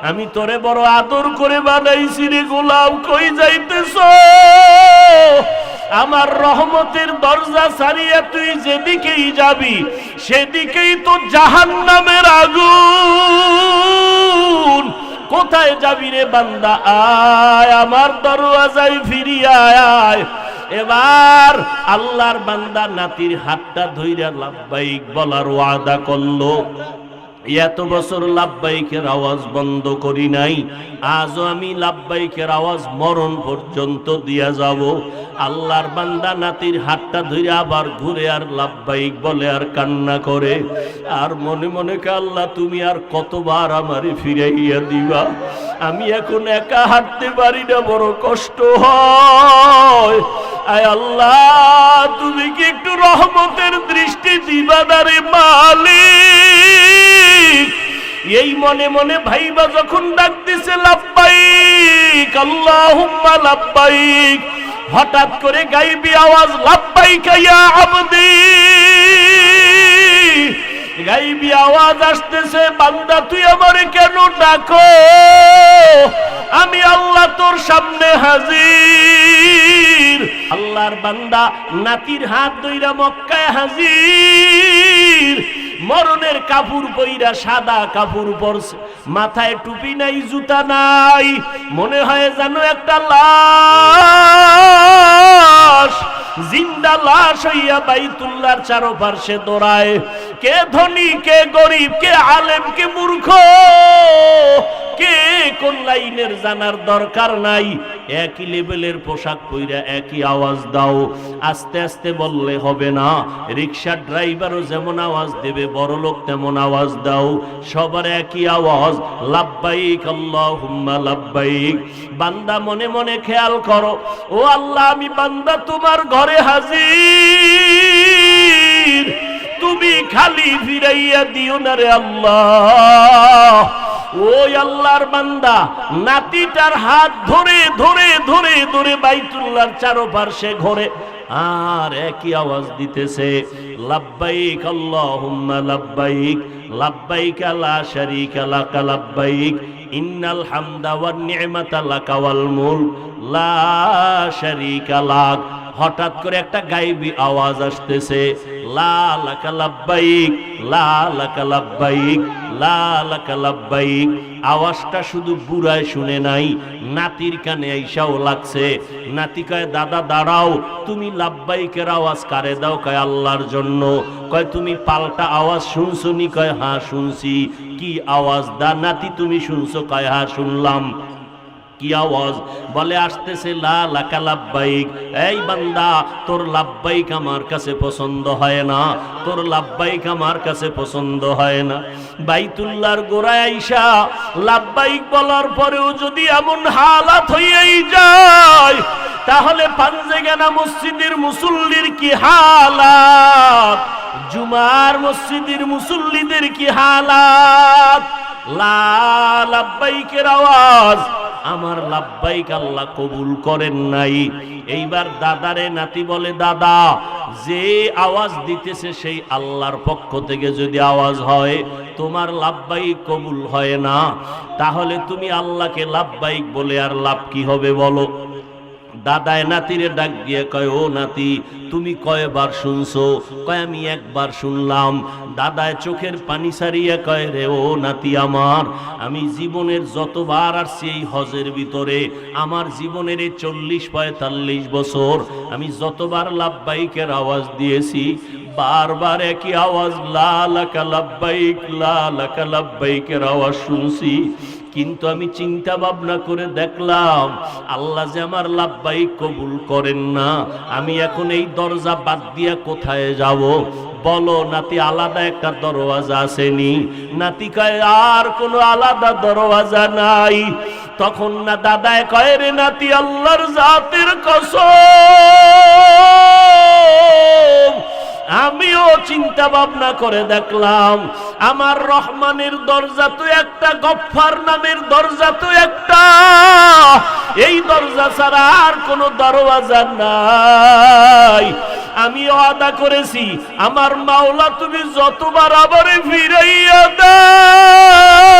আমি তোরে বড় আদর করে বানাইছি রে গোলাম, কই যাইতেছ? আমার রহমতের দরজা ছাড়িয়ে তুই যেদিকেই যাবি সেদিকেই তো জাহান্নামের আগুন। কোথায় যাবি রে বান্দা? আয় আমার দরওয়াজায় ফিরিয়া আয়। এবার আল্লাহর বান্দা নাতির হাতটা ধইরা লাব্বাইক বলার ওয়াদা করলো। এত বছর লাব্বাইকের আওয়াজ বন্ধ করি নাই, আজও আমি লাব্বাইকের আওয়াজ মরণ পর্যন্ত দিয়া যাব। আল্লাহর বান্দা নাতির হাতটা ধরে আবার ঘুরে আর লাব্বাইক বলে আর কান্না করে, আর মনে মনে কে আল্লাহ তুমি আর কতবার আমারে ফিরাইয়া দিবা? আমি এখন একা হাঁটতে পারি না, বড় কষ্ট হয়। আয় আল্লাহ, তুমি কি একটু রহমতের দৃষ্টি দিবা না রে মালিক? এই মনে মনে ভাইবা যখন ডাক দিছে লাব্বাইক আল্লাহুম্মা লাব্বাইক, হঠাৎ করে গাইবি আওয়াজ লাব্বাইক ইয়া আবদি। গাইবি আওয়াজ আসতেছে, বান্দা তুই আমারে কেন ডাকো? আমি আল্লাহ তোর সামনে হাজির। আল্লাহর বান্দা নাতির হাত ধইরা মক্কায় হাজির। মরণের কাপড় পইরা, সাদা কাপড় পরছে, মাথায় টুপি নাই, জুতা নাই, মনে হয় যেন একটা লাশ, জিন্দা লাশ হইয়া বাইতুল্লাহর চারপাশে দৌড়ায়। কে ধনী, কে গরিব, কে আলেম, কে মূর্খ, কে কোন লাইনের জানার দরকার নাই। একই লেভেলের পোশাক পইরা একই আওয়াজ দাও। আস্তে আস্তে বললে হবে না, রিকশার ড্রাইভারও যেমন আওয়াজ দেবে, বড় লোক তেমন আওয়াজ দাও। সবার একই আওয়াজ লাব্বাইক আল্লাহুম্মা লাব্বাইক। বান্দা মনে মনে খেয়াল করো, ও আল্লাহ আমি বান্দা তোমার ঘরে হাজির, তুমি খালি ফিরাইয়া দিও না রে আল্লাহ। ওই আল্লাহর বান্দা নাতিটার হাত ধরে ধরে ধরে ধরে বাইতুল্লাহর চারপাশে ঘোরে আর একই আওয়াজ দিতেছে লাব্বাইক আল্লাহুম্মা লাব্বাইক, লাব্বাইক লা শারীকা লাক লাব্বাইক, ইন্নাল হামদা ওয়ান নি'মাতা লাকা ওয়াল মুলক লা শারীকা লাক। হঠাৎ করে একটা গায়েবী আওয়াজ আসতেছে, লা লাকা লাব্বাইক, লা লাকা লাব্বাইক, লা লাকা লাব্বাইক। আওয়াজটা শুধু বুড়ায় শুনে নাই, নাতির কানে আইসাও লাগছে। নাতি কয় দাদা দাঁড়াও, তুমি লাব্বাইকের আওয়াজ কারে দাও? কয় আল্লাহর জন্য। কয় তুমি পাল্টা আওয়াজ শুনছো নি? কয় হ্যাঁ শুনছি। কি আওয়াজ দা নাতি তুমি শুনছো? কয় হ্যাঁ শুনলাম। কি আওয়াজ? বলে আসতেছে লা লাকা লাব্বাইক। এই বান্দা তোর লাব্বাইক আমার কাছে পছন্দ হয় না, তোর লাব্বাইক আমার কাছে পছন্দ হয় না। বাইতুল্লাহর গোড়ায় আইসা লাব্বাইক বলার পরেও যদি এমন হালাত হইয়াই যায়, তাহলে পাঞ্জেগানা মসজিদের মুসল্লির কি হালাত, জুমার মসজিদের মুসল্লিদের কি হালাত? লা লাব্বাইকের আওয়াজ আমার লাব্বাইক আল্লাহ কবুল করেন নাই। এইবার দাদারে নাতি বলে, দাদা যে আওয়াজ দিতেছে সেই আল্লাহর পক্ষ থেকে যদি আওয়াজ হয়, তোমার লাব্বাইক কবুল হয় না, তাহলে তুমি আল্লাহকে লাব্বাইক বলে আর লাভ কি হবে বলো? দাদায় নাতিরে ডাক দিয়ে কয়, ও নাতি তুমি কয়বার শুনছো? কয় আমি একবার শুনলাম। দাদায় চোখের পানি সারিয়া কয়, রে ও নাতি আমার, আমি জীবনের যতবার আসছি এই হজের ভিতরে, আমার জীবনের 40-45 বছর আমি যতবার লাব্বাইকের আওয়াজ দিয়েছি, বারবার একই আওয়াজ লা লাকা লাব্বাইক, লা লাকা লাব্বাইকের আওয়াজ শুনছি। কিন্তু আমি চিন্তা ভাবনা করে দেখলাম আল্লাহ যে আমার লাব্বাইক কবুল করেন না, আমি এখন এই দরজা বাদ দিয়া কোথায় যাব? বলো নাতি, আলাদা একটা দরওয়াজা আসেনি? নাতি কয় আর কোনো আলাদা দরওয়াজা নাই। তখন না দাদায় কয়, রে নাতি আল্লাহর জাতের কসম, আমিও চিন্তা ভাবনা করে দেখলাম আমার রহমানের দরজা তো একটা, গফফার নামের দরজা তো একটা, এই দরজা ছাড়া আর কোনো দরওয়াজা নাই। আমি ওয়াদা করেছি আমার মাওলা তুমি যতবার আবারে ফিরাইয়া দাও,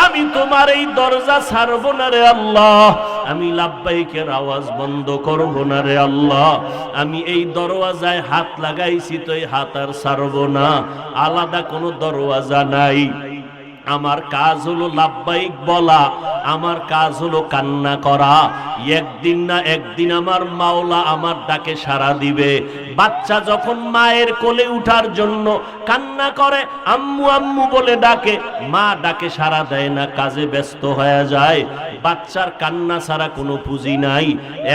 আমি তোমার এই দরজা ছাড়বো না রে আল্লাহ, আমি লাব্বাইকের আওয়াজ বন্ধ করব না রে আল্লাহ, আমি এই দরওয়াজায় হাত লাগাইছি তো এই হাত আর ছাড়বো না, আলাদা কোনো দরওয়াজা নাই। আমার কাজ হলো লাব্বাইক বলা, আমার কাজ হলো কান্না করা। একদিন না একদিন আমার মাওলা আমার ডাকে সাড়া দিবে। বাচ্চা যখন মায়ের কোলে উঠার জন্য কান্না করে, আম্মু আম্মু বলে ডাকে, মা ডাকে সাড়া দেয় না, কাজে ব্যস্ত হয়ে যায়। বাচ্চার কান্না ছাড়া কোনো পুঁজি নাই।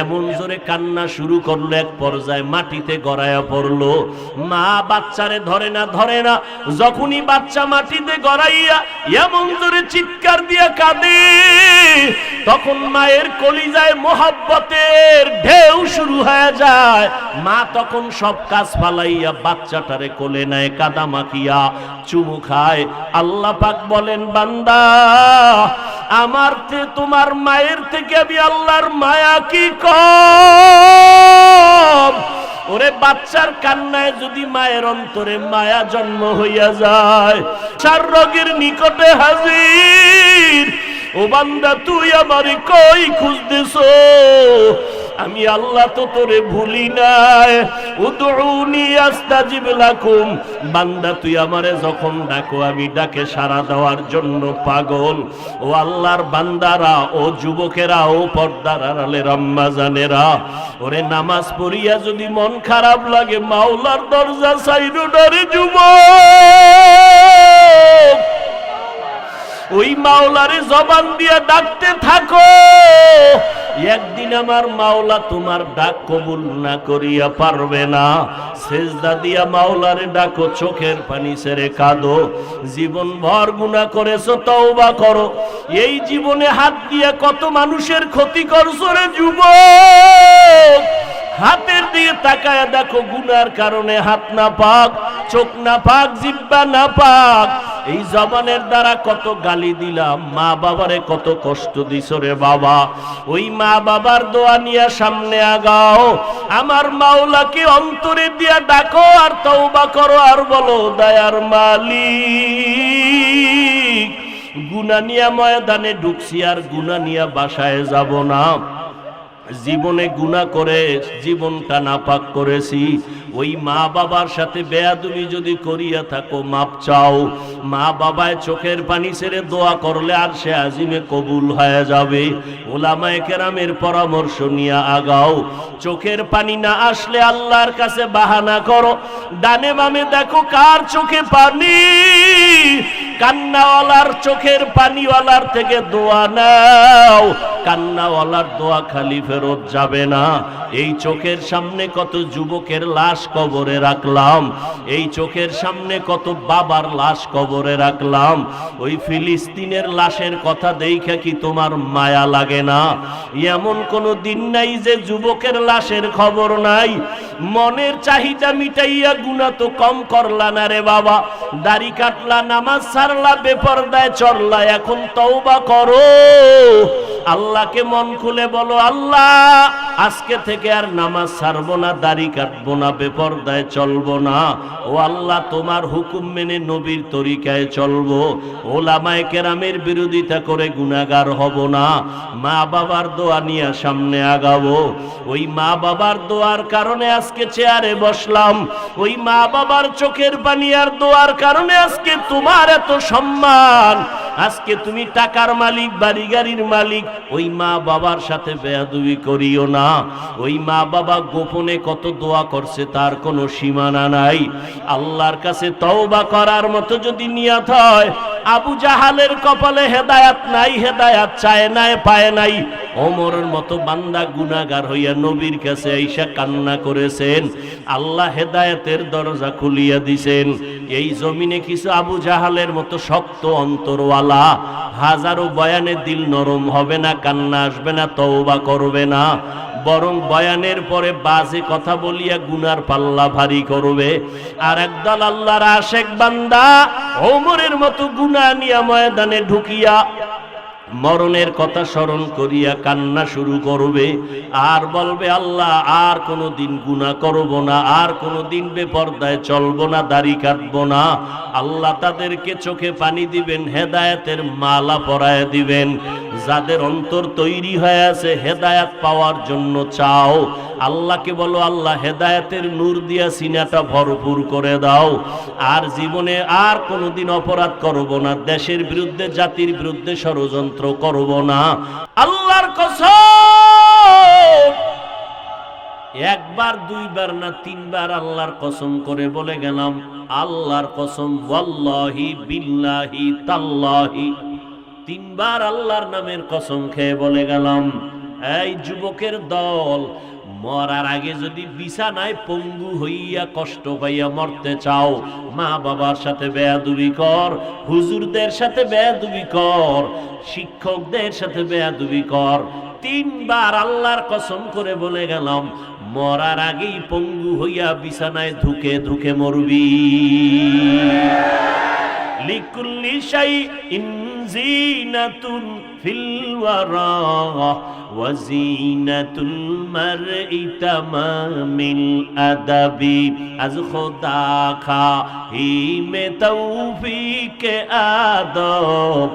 এমন জোরে কান্না শুরু করলো, এক পর্যায়ে মাটিতে গড়ায়া পড়লো। মা বাচ্চারে ধরে না ধরে না, যখনই বাচ্চা মাটিতে গড়াইয়া এমন জোরে চিৎকার দিয়া কাঁদে, তখন মায়ের কলিজায় মোহাব্বতের ঢেউ শুরু হয়ে যায়। মা তখন সব কাজ ফালাইয়া বাচ্চাটারে কোলে নেয়, কাদা মাখিয়া চুমু খায়। আল্লাহ পাক বলেন, বান্দা আমার তোমার মায়ের থেকে আমি আল্লাহর মায়া কি কম। ওরে বাচ্চার কান্নায় যদি মায়ের অন্তরে মায়া জন্ম হইয়া যায়, চার রোগীর নিকটে হাজির, ও বান্দা তুই আমারে কই খুঁজতেছো, আমি আল্লাহ তো তোরে ভুলি নাই। উদউনি আস্তাজিব লাকুম, বান্দা তুই আমারে যখন ডাকো আমি ডাকে সাড়া দেওয়ার জন্য পাগল। ও আল্লাহর বান্দারা, ও যুবকেরা, ও পর্দার আড়ালের আম্মা জানেরা, ওরে নামাজ পড়িয়া যদি মন খারাপ লাগে, মাওলার দরজা ছাইরো না রে যুবক, ওই মাওলারে জবান দিয়া ডাকতে থাকো। একদিন আমার মাওলা তোমার ডাক কবুল না করিয়া পারবে না। সেজদা দিয়া মাওলারে ডাকো, চোখের পানি ছেড়ে কাঁদো। জীবন ভর গুনাহ করেছো, তওবা করো। এই জীবনে হাত দিয়া কত মানুষের ক্ষতি করছো রে যুবক। হাতের দিয়ে তাকায় দেখো, গুনার কারণে হাত না পাক, চোখ না পাক, জিহ্বা না পাক। এই জবানের দ্বারা কত গালি দিলাম, মা বাবারে কত কষ্ট দিছো রে বাবা। ওই মা বাবার দোয়া নিয়ে সামনে আগাও, আমার মাওলাকে অন্তরে দিয়া ডাকো আর তওবা করো, আর বলো, দয়ার মালিক, গুনাহ নিয়া ময়দানে ঢুকছি আর গুনাহ নিয়া বাসায় যাব না। জীবনে গুনাহ করে জীবনটা নাপাক করেছি। ওই মা বাবার সাথে বেয়াদবি যদি করিয়া থাকো, মাপ চাও। মা বাবায় চোখের পানি ছেড়ে দোয়া করলে আর সে আজিমে কবুল হয়ে যাবে। উলামায়ে কেরামের পরামর্শ নিয়ে আগাও। চোখের পানি না আসলে আল্লাহর কাছে বাহানা করো। ডানে বামে দেখো কার চোখে পানি, কান্নাওয়ালার চোখের পানিওয়ালার থেকে দোয়া নাও। কান্নাওয়ালার দোয়া খালি ফেরত যাবে না। এই চোখের সামনে কত যুবকের লাশ কবরে রাখলাম, এই চোখের সামনে কত বাবার লাশ কবরে রাখলাম। ওই ফিলিস্তিনের লাশের কথা দেখে কি তোমার মায়া লাগে না? এমন কোন দিন নাই যে যুবকের লাশের খবর নাই। মনের চাহিদা মিটাইয়া গুনাহ তো কম করলা না রে বাবা। দাড়ি কাটলা, নামাজ ছাড়লা, বেপরদায় চললা, এখন তওবা করো। আল্লাহকে মন খুলে বলো, আল্লাহ আজকে থেকে আর নামাজ ছাড়বো না, দাড়ি কাটবো না, বেপরদায় চলবো না। ও আল্লাহ তোমার হুকুম মেনে নবীর তরিকায় চলবো। ওলামায়ে কেরামের বিরোধিতা করে গুনাহগার হব না। মা বাবার দোয়া নিয়ে সামনে আগাবো। ওই মা বাবার দোয়ার কারণে আজকে চেয়ারে বসলাম। ওই মা বাবার চোখের পানি আর দোয়ার কারণে আজকে তোমার এত সম্মান। আজকে তুমি টাকার মালিক, বাড়ি গাড়ির মালিক। ওই মা বাবার সাথে বেয়াদবি করিও না। ওই মা বাবা গোপনে কত দোয়া করছে তার কোনো সীমানা নাই। আল্লাহর কাছে তওবা করার মতো যদি নিয়ত হয়, আবু জাহালের কপালে হেদায়াত নাই, হেদায়াত চায় নাই, পায় নাই। ওমরের মতো বান্দা গুনাহগার হইয়া নবীর কাছে আইসা কান্না করেছেন, আল্লাহ হেদায়েতের দরজা খুলিয়া দিছেন। এই জমিনে কিছু আবু জাহালের মতো শক্ত অন্তরওয়ালা, হাজারো বয়ানে দিল নরম হবে না, কান্না আসবে না, তওবা করবে না, বরং বয়ানের পরে বাজে কথা বলিয়া গুনার পাল্লা ভারী করবে। আর একদল আল্লাহর আশেক বান্দা ওমরের মতো গুনাহ নিয়া ময়দানে ঢুকিয়া মরণের কথা স্মরণ করিয়া কান্না শুরু করবে আর বলবে আল্লাহ আর কোনোদিন গুনাহ করব না, আর কোনোদিন বেপরদায় চলবো না, দাড়ি কাটবো না। আল্লাহ তাদেরকে চোখে পানি দিবেন, হেদায়েতের মালা পরায় দিবেন। যাদের অন্তর তৈরি হয়ে আছে হেদায়েত পাওয়ার জন্য চাও, আল্লাহকে বলো আল্লাহ হেদায়েতের নূর দিয়া সিনাটা ভরপুর করে দাও। আর জীবনে আর কোনোদিন অপরাধ করব না, দেশের বিরুদ্ধে জাতির বিরুদ্ধে ষড়যন্ত্র করব না। আল্লাহর কসম, একবার দুইবার না তিনবার আল্লাহর কসম করে বলে গেলাম, আল্লাহর কসম ওয়াল্লাহি বিল্লাহি তাল্লাহি, তিনবার আল্লাহর নামের কসম খেয়ে বলে গেলাম। এই যুবকের দল, মরার আগে যদি বিছানায় পঙ্গু হইয়া কষ্ট পাইয়া মরতে চাও, মা বাবার সাথে বেয়াদবি কর, হুজুরদের সাথে বেয়াদবি কর, শিক্ষকদের সাথে বেয়াদবি কর। তিনবার আল্লাহর কসম করে বলে গেলাম, মরার আগেই পঙ্গু হইয়া বিছানায় ধুকে ধুকে মরবি। লিকুল্লি শাইইন জিনাতুন ফিল ওয়ারা ওয়া জিনাতুল মারই তামামিল আদাবি, আজ খোদা খাহি মে তৌফিক আদব,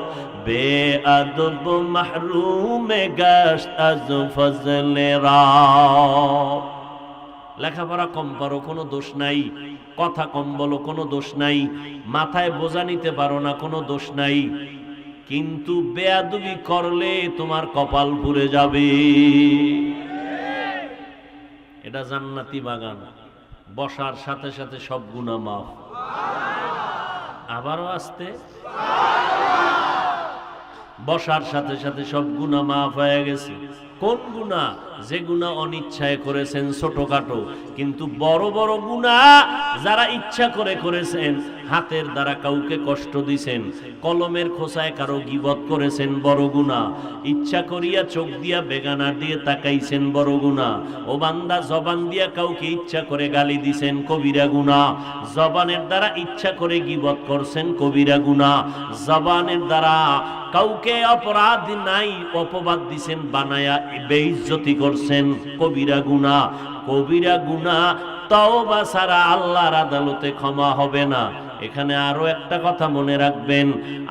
বেআদব মাহরুম গাশত আজ ফজলে রাব। লেখাপড়া কম পারো কোনো দোষ নাই, কথা কম বলো কোনো দোষ নাই, মাথায় বোঝা নিতে পারো না কোনো দোষ নাই, কিন্তু বেয়াদবি করলে তোমার কপাল পুড়ে যাবে। এটা জান্নাতি বাগান, বসার সাথে সাথে সব গুনাহ মাফ। আবারও আসতে, বসার সাথে সাথে সব গুনাহ মাফ হয়ে গেছে। কোন গুনাহ? যে গুনাহ অনিচ্ছায় করেছেন ছোটখাটো, কিন্তু বড় বড় গুনাহ যারা ইচ্ছা করে করেছেন, হাতের দ্বারা কাউকে কষ্ট দিয়েছেন, কলমের খোসায় কারো গীবত করেছেন, বড় গুনাহ। ইচ্ছা করিয়া চোখ দিয়া বেগানার দিয়ে তাকাইছেন, বড় গুনাহ। ও বান্দা, জবান দিয়া কাউকে ইচ্ছা করে গালি দিছেন, কবিরা গুনাহ। জবানের দ্বারা ইচ্ছা করে গীবত করছেন, কবিরা গুনাহ। জবানের দ্বারা কাউকে অপরাধ নাই অপবাদ দিছেন, বানায়া বেইজ্জতি করছেন, কবিরা গুনাহ। কবিরা গুনাহ তওবা ছাড়া আল্লাহর আদালতে ক্ষমা হবে না। এখানে আরো একটা কথা মনে রাখবেন,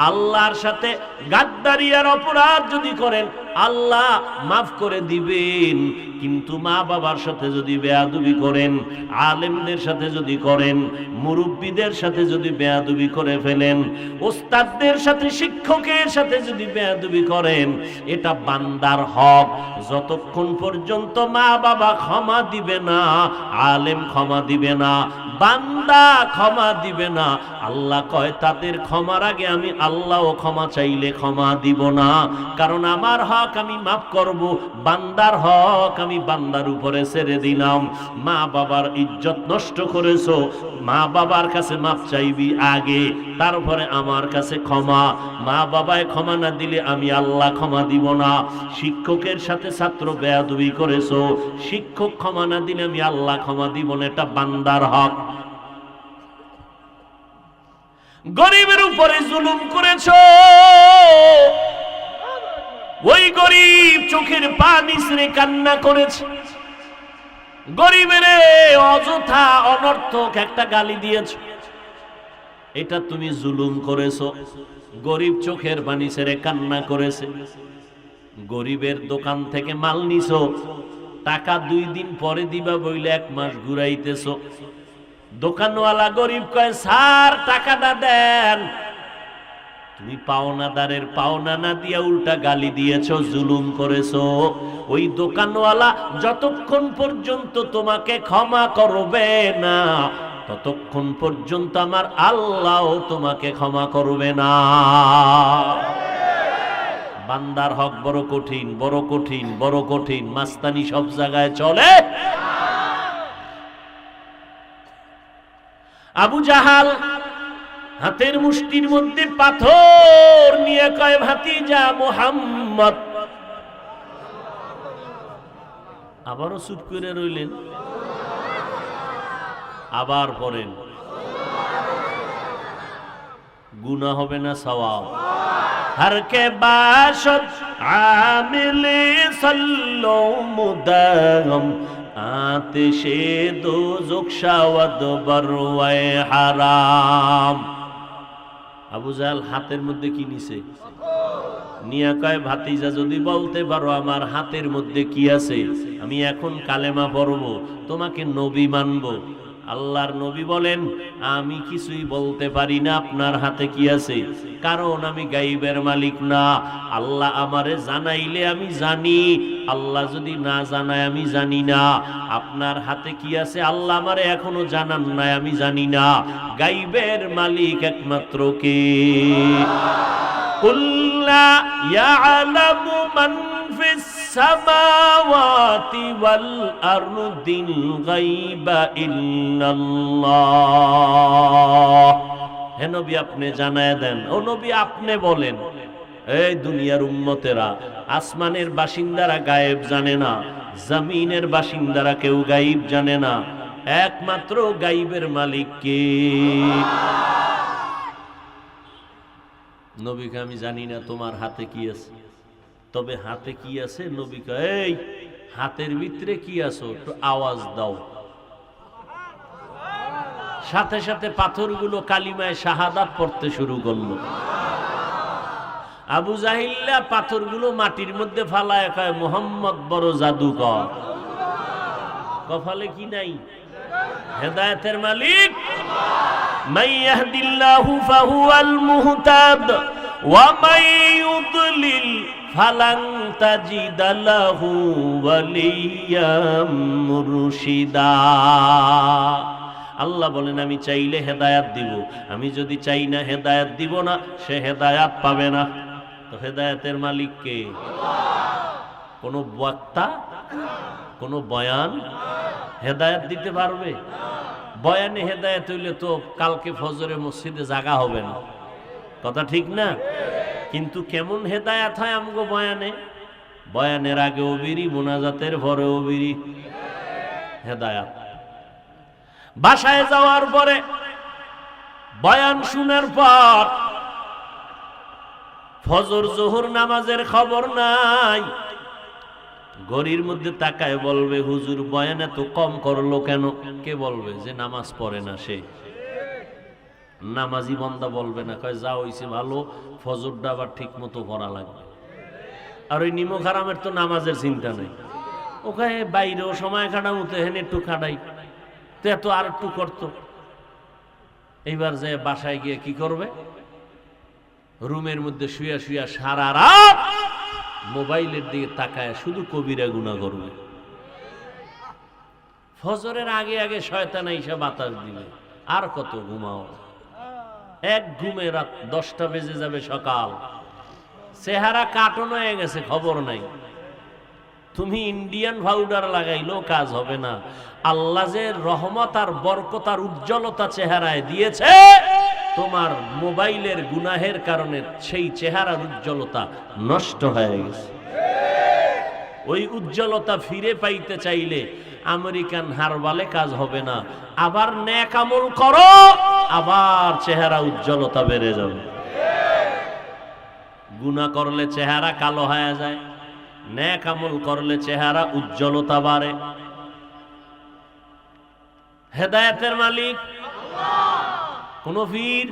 আল্লাহর সাথে গাদ্দারি আর অপরাধ যদি করেন আল্লাহ মাফ করে দিবেন, কিন্তু মা বাবার সাথে যদি বেয়াদবি করেন, আলেমদের সাথে যদি করেন, মুরব্বীদের সাথে যদি বেয়াদবি করে ফেলেন, ওস্তাদদের সাথে শিক্ষকের সাথে যদি বেয়াদবি করেন, এটা বান্দার হক। যতক্ষণ পর্যন্ত মা বাবা ক্ষমা দিবে না, আলেম ক্ষমা দিবে না, বান্দা ক্ষমা দিবে না, আল্লাহ কয় তাদের ক্ষমার আগে আমি আল্লাহও ক্ষমা চাইলে ক্ষমা দিব না। কারণ আমার হক আমি মাফ করব, বান্দার হক আমি বান্দার উপরে ছেড়ে দিলাম। মা বাবার ইজ্জত নষ্ট করেছো, মা বাবার কাছে মাফ চাইবি আগে, তারপরে আমার কাছে ক্ষমা। মা বাবায় ক্ষমা না দিলে আমি আল্লাহ ক্ষমা দিব না। শিক্ষকের সাথে ছাত্র বেয়াদবি করেছো, শিক্ষক ক্ষমা না দিলে আমি আল্লাহ ক্ষমা দিব না, এটা বান্দার হক। গরিবের উপরে জুলুম করেছো, ওই গরিব চোখের পানি ছেড়ে কান্না করেছে। গরিবের অযথা অনর্থক একটা গালি দিয়েছো, এটা তুমি জুলুম করেছো। গরিব চোখের পানি ছেড়ে কান্না করেছে। গরিবের দোকান থেকে মাল নিছো, টাকা 2 দিন পরে দিবা বইলে 1 মাস ঘুরাইতেছো। দোকানওয়ালা গরিব কয় স্যার টাকাটা দেন, তুমি পাওনাদারের পাওনা না দিয়া উল্টা গালি দিয়েছো, জুলুম করেছো। ওই দোকানওয়ালা যতক্ষণ পর্যন্ত তোমাকে ক্ষমা করবে না, ততক্ষণ পর্যন্ত আমার আল্লাহও তোমাকে ক্ষমা করবে না। বান্দার হক বড় কঠিন, বড় কঠিন, বড় কঠিন। মাস্তানি সব জায়গায় চলে। আবু জাহাল হাতের মুষ্টির মধ্যে পাথর নিয়ে কয় ভাতিজা মুহাম্মদ। আবারও চুপ করে রইলেন, আবার পড়েন, গুনাহ হবে না সওয়াব? हर के बाशद आमिले सल्लो मुदगम आतिशे दोज़ख शावद बरवाए हाराम। আবু জাহেল হাতের মধ্যে কি নিছে? নিয়া কয়, ভাতিজা যদি বলতে পারো আমার হাতের মধ্যে কি আছে, আমি এখন কালেমা পড়বো, তোমাকে নবী মানবো। আল্লাহর নবী বলেন, আমি কিছুই বলতে পারি না আপনার হাতে কি আছে, কারণ আমি গাইবের মালিক না। আল্লাহ আমারে জানাইলে আমি জানি, আল্লাহ যদি না জানায় আমি জানি না। আপনার হাতে কি আছে আল্লাহ আমারে এখনো জানান নাই, আমি জানি না। গাইবের মালিক একমাত্র কে? কুল্লা ইয়ালামু মান ফিস সামাওয়াতি ওয়াল আরদিল গায়বা ইল্লাল্লাহ। হে নবী আপনি জানায় দেন, ও নবী আপনি বলেন, এই দুনিয়ার উম্মতেরা, আসমানের বাসিন্দারা গায়েব জানে না, জমিনের বাসিন্দারা কেউ গায়েব জানে না, একমাত্র গায়েবের মালিক কে? নবীকে আমি জানি না তোমার হাতে কি আছে, তবে হাতে কি আছে নবী কয়, এই হাতের ভিতরে কি আছে একটু আওয়াজ দাও। সাথে সাথে পাথরগুলো কালিমায়ে শাহাদাত পড়তে শুরু করলো। আবু জাহিল্লা পাথরগুলো মাটির মধ্যে ফালায় কয়, মুহাম্মদ বড় জাদুকর। কপালে কি নাই? হেদায়েতের মালিক। মান ইয়াহদিল্লাহু ফাহুয়াল মুহতাদ ওয়া মান ইউদ্লিল ফালান তাজিদা লাহু ওয়ালিয়াম মুরশিদা। আল্লাহ বলেন, আমি চাইলে হেদায়াত দিব, আমি যদি চাই না হেদায়াত দিব না, সে হেদায়াত পাবে না। তো হেদায়াতের মালিক কে? কোন বক্তা, কোন বয়ান হেদায়াত দিতে পারবে? বয়ানে হেদায়াত হইলে তো কালকে ফজরে মসজিদে জাগা হবে না, কথা ঠিক না? কিন্তু কেমন হেদায়াত হয় আমগো বয়ানে? বয়ানের আগে ওবিরি, মোনাজাতের পরে ওবিরি, হেদায়াত। বাসায় যাওয়ার পরে বয়ান শোনার পর ফজর জোহর নামাজের খবর নাই, ঘড়ির মধ্যে তাকায় বলবে, হুজুর বয়ান এত কম করলো কেন? কে বলবে? যে নামাজ পড়ে না সে। নামাজি বান্দা বলবে না, কয় যা হইছে ভালো, ফজরটা আবার ঠিক মতো পড়া লাগবে। আর ওই নিমক হারামের তো নামাজের চিন্তা নেই, ওখানে বাইরেও সময় কাটামতো, হেন একটু কাটাই, তো এত আর একটু করতো। এইবার যে বাসায় গিয়ে কি করবে? রুমের মধ্যে শুয়া শুয়া সারা রাত মোবাইলের দিকে তাকায় শুধু কবিরা গুনাহ করবে। ফজরের আগে আগে শয়তান এসে বাতাস দিবে, আর কত ঘুমাও। এক ঘুমে রাত 10টা বেজে যাবে সকাল, চেহারা কাটন হয়ে গেছে, খবর নাই। তুমি ইন্ডিয়ান পাউডার লাগাইলেও কাজ হবে না। আল্লাহ যে রহমত আর বরকত আর উজ্জ্বলতা চেহারায় দিয়েছে, তোমার মোবাইলের গুনাহের কারণে সেই চেহারার উজ্জ্বলতা নষ্ট হয়ে গেছে। ওই উজ্জ্বলতা ফিরে পাইতে চাইলে আমেরিকান হারবালে কাজ হবে না, আবার নেক আমল করো, আবার চেহারা উজ্জ্বলতা বেড়ে যাবে। গুনাহ করলে চেহারা কালো হয়ে যায়, নেক আমল করলে চেহারা উজ্জ্বলতা বাড়ে। হেদায়েতের মালিক কোন পীর?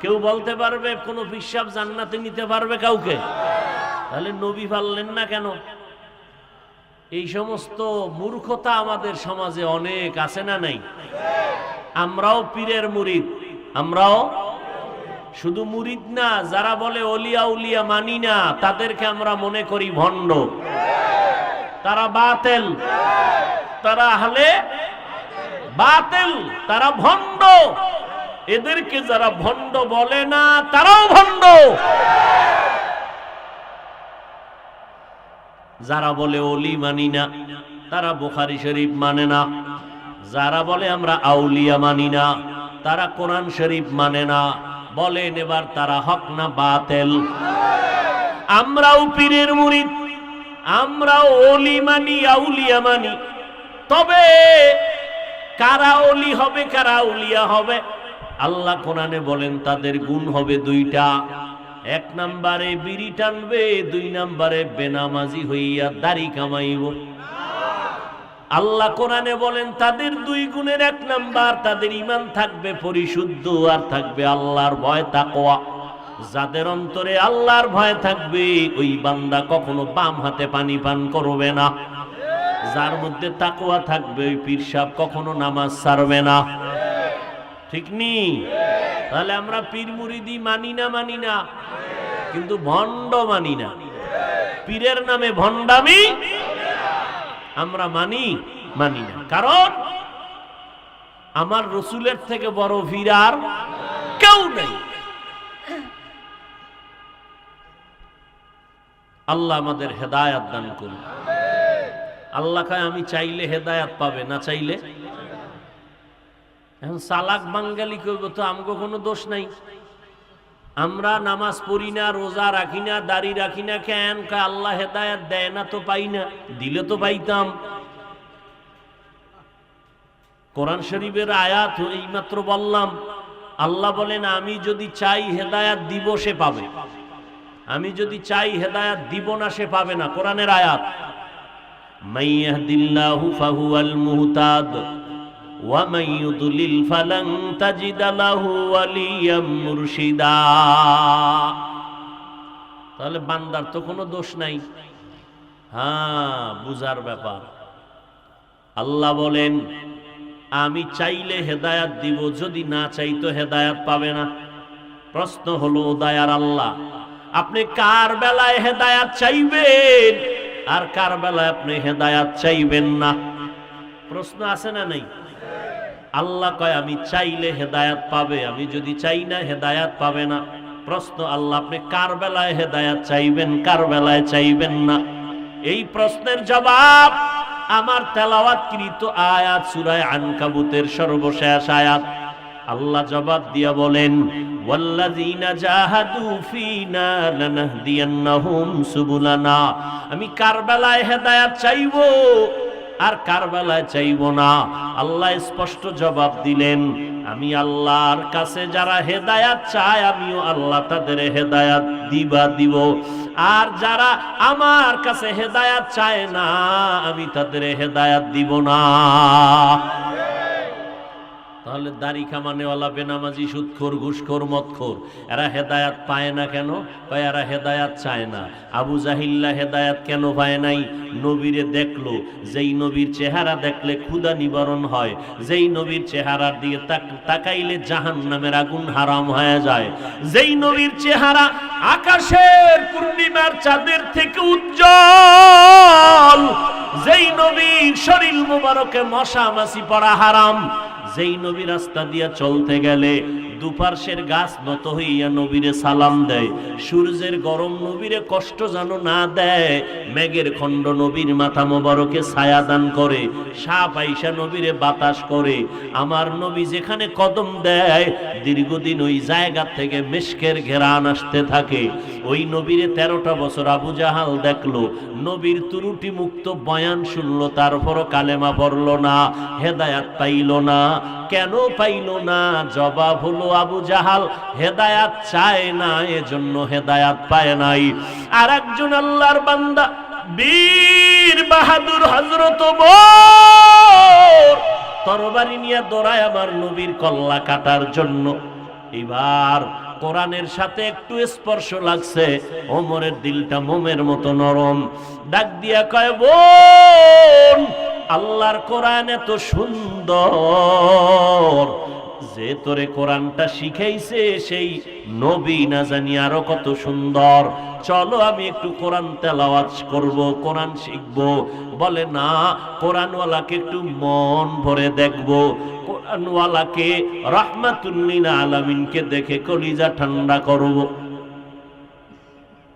কেউ বলতে পারবে কোন পীর সাহেব জান্নাতে নিতে পারবে কাউকে? তাহলে নবী পারলেন না কেন? এই সমস্ত মূর্খতা আমাদের সমাজে অনেক আছে না নাই? আমরাও পীরের মুরিদ, আমরাও শুধু মুরিদ না, যারা বলে অলিয়া উলিয়া মানি না, তাদেরকে আমরা মনে করি ভণ্ড। তারা বাতিল, তারা আহলে বাতিল, তারা ভণ্ড। এদেরকে যারা ভণ্ড বলে না, তারাও ভণ্ড। যারা বলে অলি মানি না, তারা বুখারী শরীফ মানে না। যারা বলে আমরা আউলিয়া মানি না, তারা কোরআন শরীফ মানে না। বলেন এবার তারা হক না বাতিল? আমরাও পীরের মুরিদ, আমরাও অলি মানি, আউলিয়া মানি। তবে কারা অলি হবে, কারা আউলিয়া হবে, আল্লাহ কোরআনে বলেন তাদের গুণ হবে দুইটা। এক নম্বরে বিড়ি টানবে, 2 নম্বরে বেনামাজি হইয়া দাড়ি কামাইব। আল্লাহ কোরআনে বলেন তাদের 2 গুণের 1 নাম্বার, তাদের ঈমান থাকবে পরিশুদ্ধ আর থাকবে আল্লাহর ভয় তাকওয়া। যাদের অন্তরে আল্লাহর ভয় থাকবে ওই বান্দা কখনো বাম হাতে পানি পান করবে না। যার মধ্যে তাকওয়া থাকবে ওই পীর সাহেব কখনো নামাজ ছাড়বে না। ঠিক নি? তাহলে আমরা পীর মুরিদি মানি না, কিন্তু ভণ্ড মানি না। পীরের নামে ভণ্ডামি আমরা মানি না, কারণ আমার রসুলের থেকে বড় পীর আর কেউ নেই। আল্লাহ আমাদের হেদায়াত দান করুন। আল্লাহ কয় আমি চাইলে হেদায়াত পাবে, না চাইলে। এখন চালাক বাঙালি কইব তো আমগো কোনো দোষ নাই, আমরা নামাজ পড়ি না, রোজা রাখি না, দাড়ি রাখি না, কেন? কয় আল্লাহ হেদায়াত দেয় না তো পাই না, দিলে তো পাইতাম। কোরআন শরীফের আয়াত এইমাত্র বললাম, আল্লাহ বলেন আমি যদি চাই হেদায়াত দিব সে পাবে, আমি যদি চাই হেদায়াত দিব না সে পাবে না। কোরআনের আয়াত, মাইয়াহদিল্লাহু ফাহুয়াল মুহতাদ ওয়া মান ইউদ্লিল ফালান তাজিদ লাহু ওয়ালিয়াম মুরশিদা। তাহলে বান্দার তো কোনো দোষ নাই। হ্যাঁ, বুঝার ব্যাপার। আল্লাহ বলেন আমি চাইলে হেদায়াত দিব, যদি না চাই তো হেদায়াত পাবে না। প্রশ্ন হলো দয়ার আল্লাহ, আপনি কার বেলায় হেদায়াত চাইবেন আর কার বেলায় আপনি হেদায়াত চাইবেন না? প্রশ্ন আছে না নাই? আল্লাহ কয় আমি চাইলে হেদায়াত পাবে, আমি যদি চাই না হেদায়াত পাবে না। প্রশ্ন, আল্লাহ আপনি কার বেলায় হেদায়াত চাইবেন, কার বেলায় চাইবেন না? এই প্রশ্নের জবাব আমার তেলাওয়াতকৃত আয়াত সূরা আনকাবুতের সর্বশেষ আয়াত। আল্লাহ জবাব দিয়া বলেন, ওয়াল্লাযীনা জাহাদু ফীনা লানাহদিয়ান্নাহুম সুবুলানা। আমি কার বেলায় হেদায়াত চাইবো আর কার বেলায় চাইবো না? আল্লাহ স্পষ্ট জবাব দিলেন, আমি আল্লাহর কাছে যারা হেদায়াত চায় আমিও আল্লাহ তাদের হেদায়াত দিব, আর যারা আমার কাছে হেদায়াত চায় না আমি তাদের হেদায়াত দিব না। তাহলে দাড়ি কামানেওয়ালা, বেনামাজি, সুদখোর, ঘুষখোর, মদখোর এরা হেদায়াত পায় না কেন? কয় এরা হেদায়াত চায় না। আবু জাহিল্লা হেদায়াত কেন পায় নাই? নবীরে দেখলো, যেই নবীর চেহারা দেখলে ক্ষুধা নিবারণ হয়, যেই নবীর চেহারা দিয়ে তাকাইলে জাহান্নামের আগুন হারাম হয়ে যায়, যেই নবীর চেহারা আকাশের পূর্ণিমার চাঁদের থেকে উজ্জ্বল, যেই নবীর শরীর মুবারকে মশা মাছি পড়া হারাম, যেই নবী রাস্তা দিয়া চলতে গেলে দুপার্শ্বের গাছ নত হইয়া নবীরে সালাম দেয়, সূর্যের গরম নবীরে কষ্ট যেন না দেয়, মেঘের খণ্ড নবীর মাথা মোবারকে ছায়া দান করে, সাপ আইসা নবীরে বাতাস করে, আমার নবী যেখানে কদম দেয় দীর্ঘদিন ওই জায়গা থেকে মিশকের ঘেরান আসতে থাকে। ওই নবীরে 13টা বছর আবু জাহাল দেখলো, নবীর ত্রুটি মুক্ত বয়ান শুনলো, তারপরও কালেমা পড়ল না, হেদায়াত পাইল না। কেন পাইল না? জবাব হলো আবু জাহাল হেদায়াত চায় না, এজন্য হেদায়াত পায় নাই। আর একজন আল্লাহর বান্দা বীর বাহাদুর হযরত ওমর তরবারি নিয়ে দৌড়ায় আমার নবীর কল্লা কাটার জন্য। এবার কোরআনের সাথে একটু স্পর্শ লাগছে, ওমরের দিলটা মোমের মতো নরম। ডাক দিয়া কয়, বোন, আল্লাহর কোরআন এত সুন্দর, যে তোরে কোরআনটা শিখাইছে সেই নবী না জানি আরো কত সুন্দর। চলো আমি একটু কোরআন তেলাওয়াত করব, কোরআন শিখব। বলে না, কোরআনওয়ালাকে একটু মন ভরে দেখব, কোরআনওয়ালাকে রাহমাতুল লিল আলামিনকে দেখে কলিজা ঠান্ডা করব।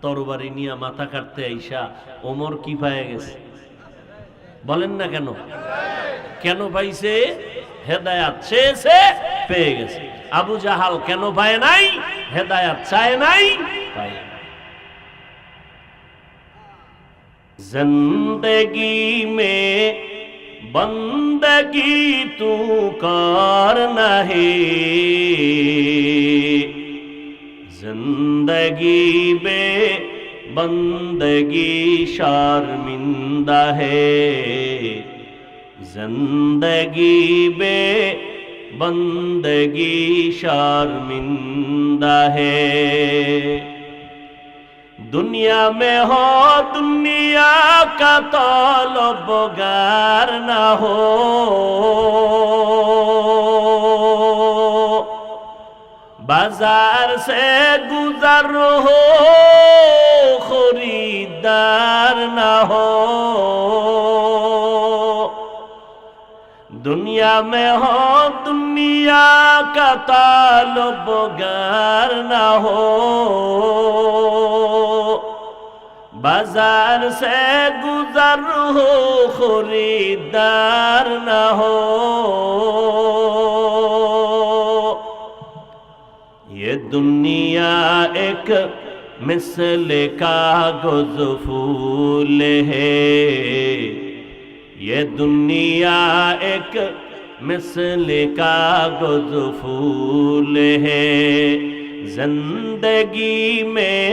তরবারি নিয়ে মাথা কাটতে আইসা ওমর কি পায়ে গেছে? বলেন না কেন? কেন পাইছে? হেদায়াত চেয়েছে, পেয়ে গেছে। আবু জাহাল কেন পায় নাই? হেদায়াত চায় নাই, পায়। জিন্দেগি মে বন্দগি তু করনা হে, जिंदगी बे बंदगी शर्मिंदा है, जिंदगी बे बंदगी शर्मिंदा है। दुनिया में हो दुनिया का तलबगार ना हो, बाजार से गुजर हो खरीदार ना हो। दुनिया में हो दुनिया का तलबगार ना हो, बाजार से गुजर हो खरीदार ना हो। ये दुनिया एक मिसल कागज फूल है, ये दुनिया एक मिसल कागज फूल है। जिंदगी में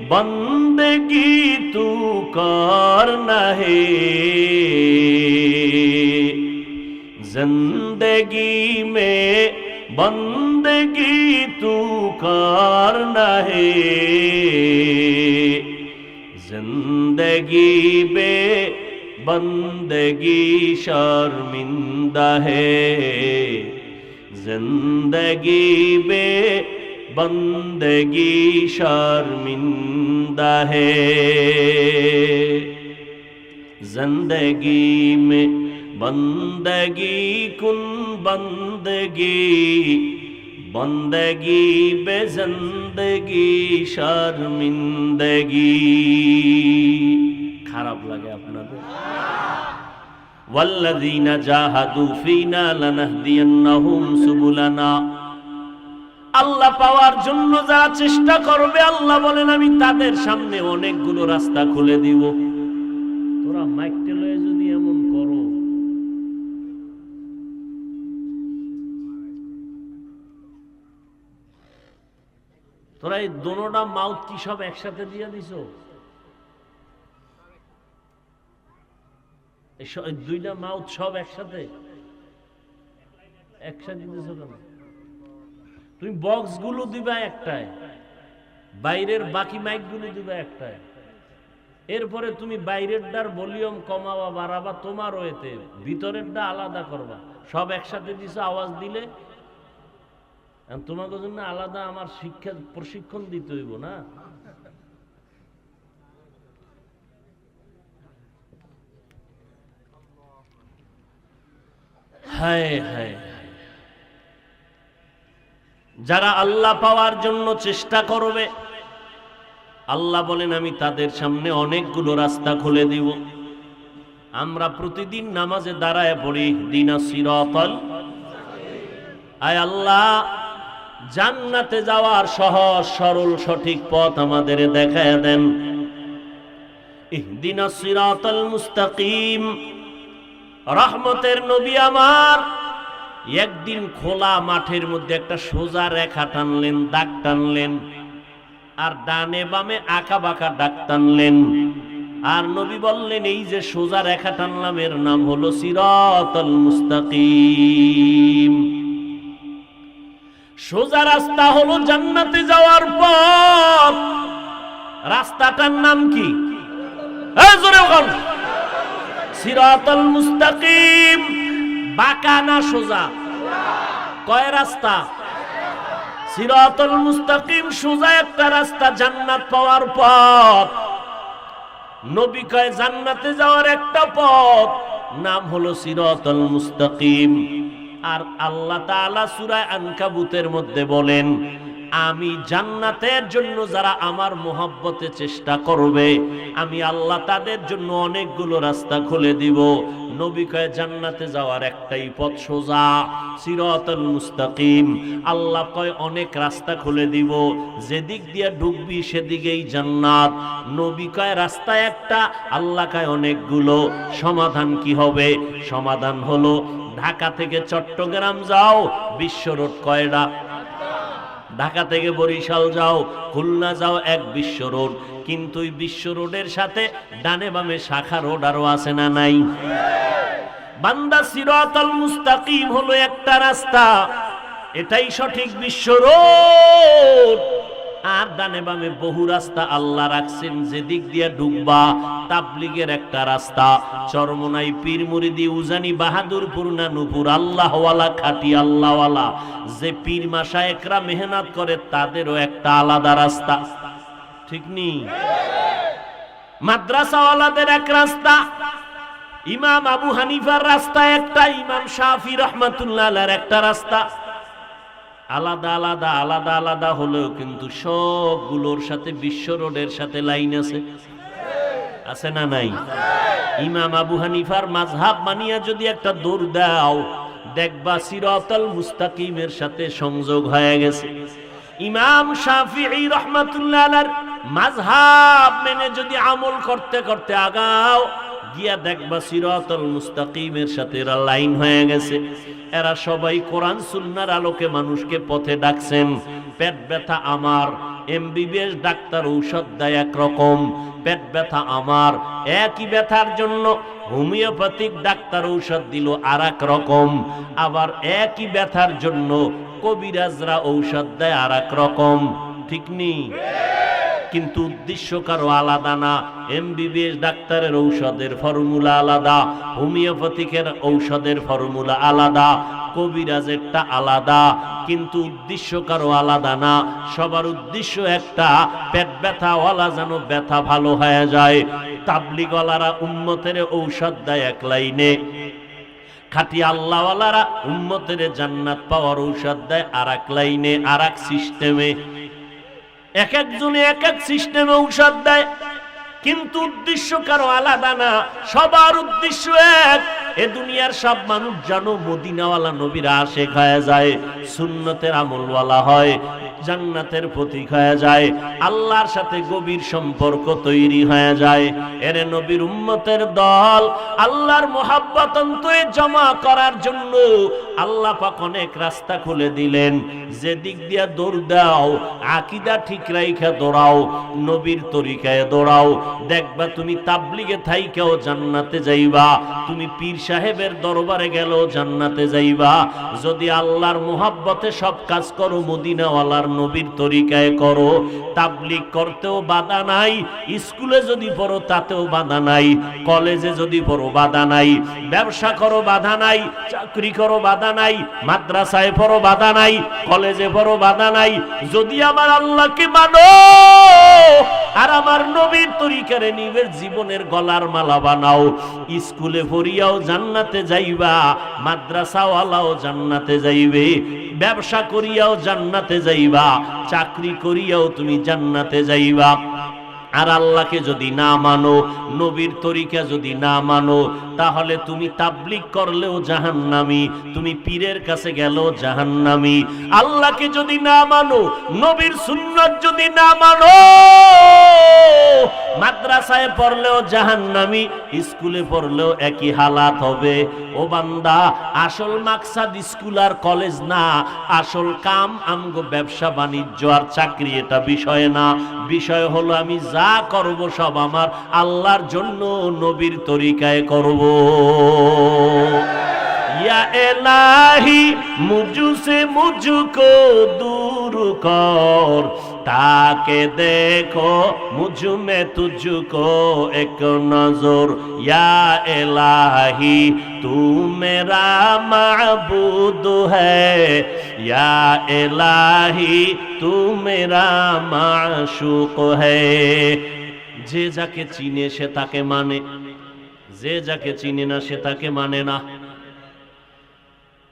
बंदगी तू करना है, जिंदगी में बंदगी तू करना है। जिंदगी बे बंदगी शर्मिंदा है, जिंदगी बे बंदगी शर्मिंदा है। जिंदगी में बंदगी कुन बंदगी, बंदगी बे जिंदगी शर्मिंदगी। খারাপ লাগে আপনাদের? ওয়াল্লাযীনা জাহাদু ফীনা লানাহদিয়ান্নাহুম সুবুলানা। আল্লাহ পাওয়ার জন্য যারা চেষ্টা করবে, আল্লাহ বলেন আমি তাদের সামনে অনেকগুলো রাস্তা খুলে দিব। তোরা মাইকটা লয়ে যদি এমন করো, তোরা এই দোনোটা মাউথ কি সব একসাথে দিয়ে দিছো? দুইটা মাউথ সব একসাথে একসাথে দিছো কেন? তুমি বক্স গুলো দিবা একটায়, বাইরের বাকি মাইক গুলো দিবা একটায়। এরপরে তুমি বাইরেরটার ভলিউম কমাবা বাড়াবা তোমার ওয়েতে, ভিতরেরটা আলাদা করবা। সব একসাথে দিছো, আওয়াজ দিলে তোমাকে জন্য আলাদা আমার শিক্ষা প্রশিক্ষণ দিতে হইব না? হায় হায়, যারা আল্লাহ পাওয়ার জন্য চেষ্টা করবে, আল্লাহ বলেন আমি তাদের সামনে অনেকগুলো রাস্তা খুলে দিব। আমরা প্রতিদিন নামাজে দাঁড়ায় পড়ি ইহদিনাস সিরাতাল, আয় আল্লাহ জান্নাতে যাওয়ার সহজ সরল সঠিক পথ আমাদের দেখায় দেন। ইহদিনাস সিরাতাল মুস্তাকিম। রহমতের নবী আমার একদিন খোলা মাঠের মধ্যে একটা সোজা রেখা টানলেন, দাগ টানলেন, আর ডানে বামে আঁকা বাঁকা দাগ টানলেন। আর নবী বললেন এই যে সোজা রেখা টানলাম এর নাম হলো সিরাতাল মুস্তাকিম। সোজা রাস্তা হলো জান্নাতে যাওয়ার পথ। রাস্তাটার নাম কি? জোরে বল। সিরাতাল মুস্তাকিম। বাঁকা না সোজা? কয় রাস্তা? সিরাতাল মুস্তাকিম সোজা একটা রাস্তা, জান্নাত পাওয়ার পথ। নবী কয় জান্নাতে যাওয়ার একটা পথ, নাম হলো সিরাতাল মুস্তাকিম। আর আল্লাহ তাআলা সূরা আনকাবুতের মধ্যে বলেন আমি জান্নাতের জন্য যারা আমার মহব্বতে চেষ্টা করবে, আমি আল্লাহ তাদের জন্য অনেকগুলো রাস্তা খুলে দিব। নবী কয় জান্নাতে যাওয়ার একটাই পথ, সোজা সিরাতাল মুস্তাকিম। আল্লাহ কয় অনেক রাস্তা খুলে দিব, যেদিক দিয়ে ঢুকবি সেদিকেই জান্নাত। নবী কয় রাস্তা একটা, আল্লাহ কয় অনেকগুলো। সমাধান কি হবে? সমাধান হলো ঢাকা থেকে চট্টগ্রাম যাও, বিশ্ব রোড কয়টা? ঢাকা থেকে বরিশাল যাও, খুলনা যাও, এক বিশ্ব রোড, কিন্তু ওই বিশ্ব রোডের সাথে ডানে বামে শাখা রোড আরো আছে না নাই? বান্দা সিরাতাল মুস্তাকিম হলো একটা রাস্তা, এটাই সঠিক বিশ্ব রোড। আর ডানে বামে বহু রাস্তা আল্লাহ রাখছেন, যেদিক দিয়ে ঢুকবা তাবলিগের একটা রাস্তা, চরমনাই, পীর মুরিদি, উজানি, বাহাদুরপুর, নানুপুর, আল্লাহওয়ালা, খাঁটি আল্লাহওয়ালা, যে পীর মাশায়েখরা মেহনত করে তাদেরও একটা আলাদা রাস্তা, ঠিক নি? মাদ্রাসাওয়ালাদের এক রাস্তা, ইমাম আবু হানিফার রাস্তা একটা, ইমাম শাফি রহমাতুল্লাহ আলাইহির একটা রাস্তা। আলাদা আলাদা আলাদা আলাদা হলেও কিন্তু সবগুলোর সাথে বিশ্ব রোডের সাথে লাইন আছে, আছে না নাই? ইমাম আবু হানিফার মাযহাব মানিয়া যদি একটা দৌড় দাও, দেখবা সিরাতাল মুস্তাকিমের সাথে সংযোগ হয়ে গেছে। ইমাম শাফিঈ রাহমাতুল্লাহ আলাইহির মাযহাব মেনে যদি আমল করতে করতে আগাও, গিয়া দেখবা সিরাতাল মুস্তাকিমের সাথে এরা লাইন হয়ে গেছে। এরা সবাই কোরআন সুন্নাহর আলোকে মানুষকে পথে ডাকছেন। পেট ব্যথা আমার, এমবিবিএস ডাক্তার ঔষধ দেয় একরকম, পেট ব্যথা আমার, একই ব্যথার জন্য হোমিওপ্যাথিক ডাক্তার ঔষধ দিল আর এক রকম, আবার একই ব্যথার জন্য কবিরাজরা ঔষধ দেয় আর এক রকম, ঠিক নি? কিন্তু উদ্দেশ্য কারো আলাদা না। এমবিবিএস ডাক্তারের ঔষধের ফর্মুলা আলাদা, হোমিওপ্যাথিকের ঔষধের ফর্মুলা আলাদা, কবিরাজেরটা আলাদা, কিন্তু উদ্দেশ্য কারো আলাদা না। সবার উদ্দেশ্য একটা, পেট ব্যথাওয়ালা যেন ব্যথা ভালো হয়ে যায়। তাবলিগওয়ালারা উম্মতের ঔষধ দেয় এক লাইনে, খাঁটি আল্লাহওয়ালারা উম্মতের জান্নাত পাওয়ার ঔষধ দেয় আর এক লাইনে, আর এক সিস্টেমে। এক একজনে এক এক সিস্টেমে ঔষধ দেয়, কিন্তু উদ্দেশ্য কারো আলাদা না। সবার উদ্দেশ্য এক, এ দুনিয়ার সব মানুষ জানো মদিনাওয়ালা নবীর আশিক হয়ে যায়, সুন্নতের আমলওয়ালা হয়, জান্নাতের প্রতীক হয়ে যায়, আল্লাহর সাথে গভীর সম্পর্ক তৈরি হয়ে যায়। এরে নবীর উম্মতের দল আল্লাহর মুহাব্বত অন্তরে জমা করার জন্য আল্লাহ পাক অনেক রাস্তা খুলে দিলেন। যে দিক দিয়া দৌড় দাও, আকীদা ঠিক রাইখা দৌড়াও, নবীর তরিকায় দৌড়াও, দেখবা তুমি তাবলিগে থাইকাও জান্নাতে যাইবা, তুমি পীর সাহেবের দরবারে গেলেও জান্নাতে যাইবা। যদি আল্লাহর মুহাব্বতে সব কাজ করো, মদিনাওয়ালার নবীর তরিকায় করো, তাবলিগ করতেও বাধা নাই, স্কুলে যদি পড়ো তাতেও বাধা নাই, কলেজে যদি পড়ো বাধা নাই, ব্যবসা করো বাধা নাই, চাকরি করো বাধা নাই, মাদ্রাসায় পড়ো বাধা নাই, কলেজে পড়ো বাধা নাই। যদি আমার আল্লাহকে মানো আর আমার নবীর তরিকারে নিজের জীবনের গলার মালা বানাও, স্কুলে পড়িয়াও জান্নাতে যাইবা, মাদ্রাসাওয়ালাও জান্নাতে যাইবে, ব্যবসা করিয়াও জান্নাতে যাইবা, চাকরি করিয়াও তুমি জান্নাতে যাইবা। আর আল্লাহকে যদি না মানো, নবীর তরিকা যদি না মানো, তাহলে তুমি তাবলিগ করলেও জাহান্নামী, তুমি পীরের কাছে গেলেও জাহান্নামী। আল্লাহকে যদি না মানো, নবীর সুন্নাত যদি না মানো, মাদ্রাসায় পড়লেও জাহান্নামী, স্কুলে পড়লেও একই হালাত হবে। ও বান্দা, আসল মাকসাদ স্কুল আর কলেজ না, আসল কাম আমগো ব্যবসা বাণিজ্য আর চাকরি, এটা বিষয় না। বিষয় হলো আমি যা করব সব আমার আল্লাহর জন্য, নবীর তরিকায় করব। या इलाही मुझसे मुझको दूर कर, ताके देखो मुझ में तुझको एक नजर। या इलाही तू मेरा माबूद है, या इलाही तू मेरा माशूक है। যে যাকে চিনে সে তাকে মানে, যে যাকে চিনে না সে তাকে মানে না।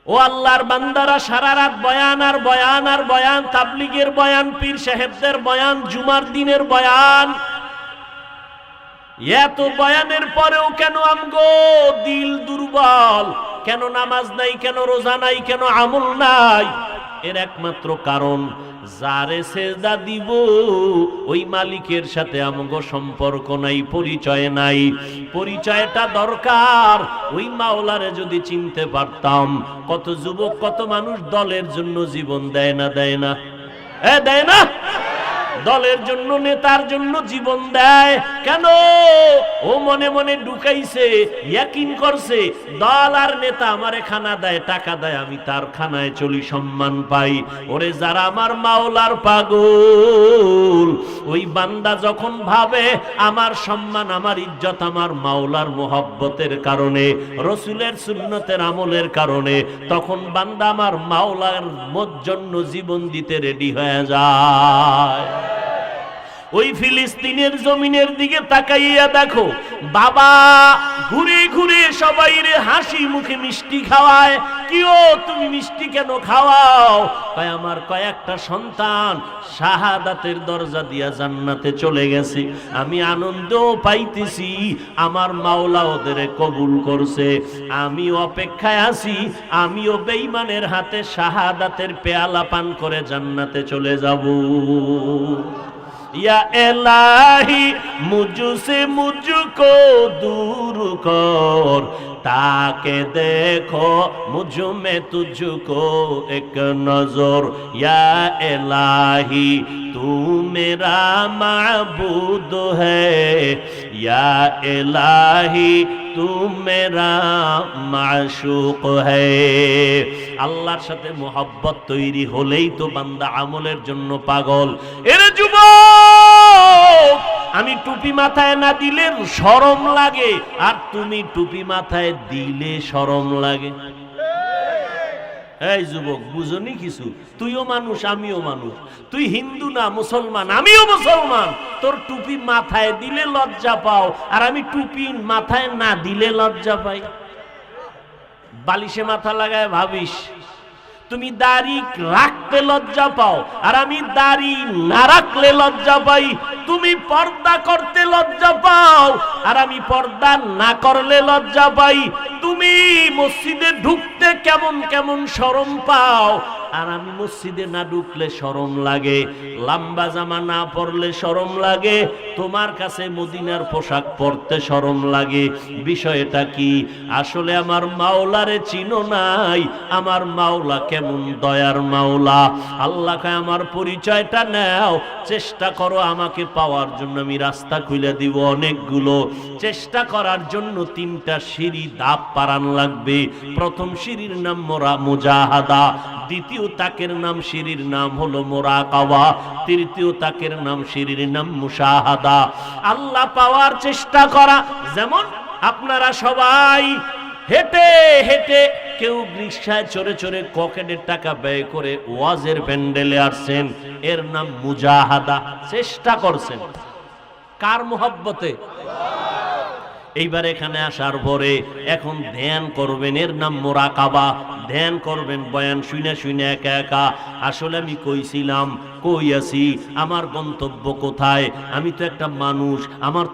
ও আল্লাহর বান্দারা, সারা রাত বয়ান আর বয়ান আর বয়ান, তাবলিগের বয়ান, পীর সাহেবদের বয়ান, জুমার দিনের বয়ান, এত বয়ানের পরেও কেন আমগো দিল দুর্বল? কেন নামাজ নাই, কেন রোজা নাই, কেন আমল নাই? এর একমাত্র কারণ, যারে সেজদা দিব ওই মালিকের সাথে আমগো সম্পর্ক নাই, পরিচয় নাই। পরিচয়টা দরকার। ওই মাওলারে যদি চিনতে পারতাম, কত যুবক কত মানুষ দলের জন্য জীবন দেয় না, দেয় না? দেয় না? দলের জন্য, নেতার জন্য জীবন দেয় কেন? ও মনে মনে ঢুকাইছে, ইয়াকিন করছে দল আর নেতা আমারে খানা দেয়, টাকা দেয়, আমি তার খানায় চলি, সম্মান পাই। ওরে যারা আমার মাওলার পাগল, ওই বান্দা যখন ভাবে আমার সম্মান, আমার ইজ্জত আমার মাওলার মোহব্বতের কারণে, রসুলের সুন্নতের আমলের কারণে, তখন বান্দা আমার মাওলার জন্য জীবন দিতে রেডি হয়ে যায়। ওই ফিলিস্তিনের জমিনের দিকে তাকাইয়া দেখো, বাবা ঘুরে ঘুরে সবাই রে হাসি মুখে মিষ্টি খাওয়ায়। কিও তুমি মিষ্টি কেন খাওয়াও? তাই আমার কয়েকটা সন্তান শাহাদাতের দরজা দিয়া জান্নাতে চলে গেছে, আমি আনন্দ পাইতেছি, আমার মাওলা ওদের কবুল করছে। আমি অপেক্ষায় আছি, আমিও বেঈমানের হাতে শাহাদাতের পেয়ালা পান করে জান্নাতে চলে যাব। या इलाही मुझसे मुझको दूर कर, ताके देखो मुझ में तुझको एक नजर। या इलाही तू मेरा माबूद है, या इलाही तू मेरा माशूक है। আল্লাহর সাথে মোহাব্বত তৈরি হলেই তো বান্দা আমলের জন্য পাগল। এর যুবক, আমি টুপি মাথায় না দিলে শরম লাগে, আর তুমি টুপি মাথায় দিলে শরম লাগে। এই যুবক, বুঝনি কিছু? তুইও মানুষ, আমিও মানুষ। তুই হিন্দু না মুসলমান, আমিও মুসলমান। তোর টুপি মাথায় দিলে লজ্জা পাও, আর আমি টুপি মাথায় না দিলে লজ্জা পাই। বালিশে মাথা লাগায় ভাবিস। তুমি দাড়ি রাখতে লজ্জা পাও, আর আমি দাড়ি না রাখলে লজ্জা পাই। তুমি পর্দা করতে লজ্জা পাও, আর আমি পর্দা না করলে লজ্জা পাই। তুমি মসজিদে ঢুকতে কেমন কেমন শরম পাও, আর আমি মসজিদে না ঢুকলে শরম লাগে। লম্বা জামা না পরলে শরম লাগে, তোমার কাছে মদিনার পোশাক পরতে শরম লাগে। বিষয়টা কি? আসলে আমার মাওলারে চিনো নাই। আমার মাওলা কেমন দয়ার মাওলা। আল্লাহকে আমার পরিচয়টা নাও, চেষ্টা করো আমাকে পাওয়ার জন্য। আমি রাস্তা খুলে দিব অনেকগুলো। চেষ্টা করার জন্য 3টা সিঁড়ি ধাপ পারান লাগবে। প্রথম সিঁড়ির নাম মুজাহাদা, দ্বিতীয় তাকের নাম সিঁড়ির নাম হলো মুরাকাবা, তৃতীয় তাকের নাম সিঁড়ির নাম মুশাহাদা। আল্লাহ পাওয়ার চেষ্টা করা। যেমন আপনারা সবাই হেঁটে হেঁটে, কেউ রিকশায় চড়ে চড়ে পকেটের টাকা ব্যয় করে ওয়াজের প্যান্ডেলে আসছেন, এর নাম মুজাহাদা। চেষ্টা করছেন কার মোহব্বতে? এইবার এখানে আসার পরে এখন ধ্যান করবেন, এর নাম মুরাকাবা। ধ্যান করবেন বয়ান শুনে শুনে একা একা। আসলে আমি কইছিলাম, কই আছি, আমার গন্তব্য কোথায়? আমি তো একটা মানুষ, আমার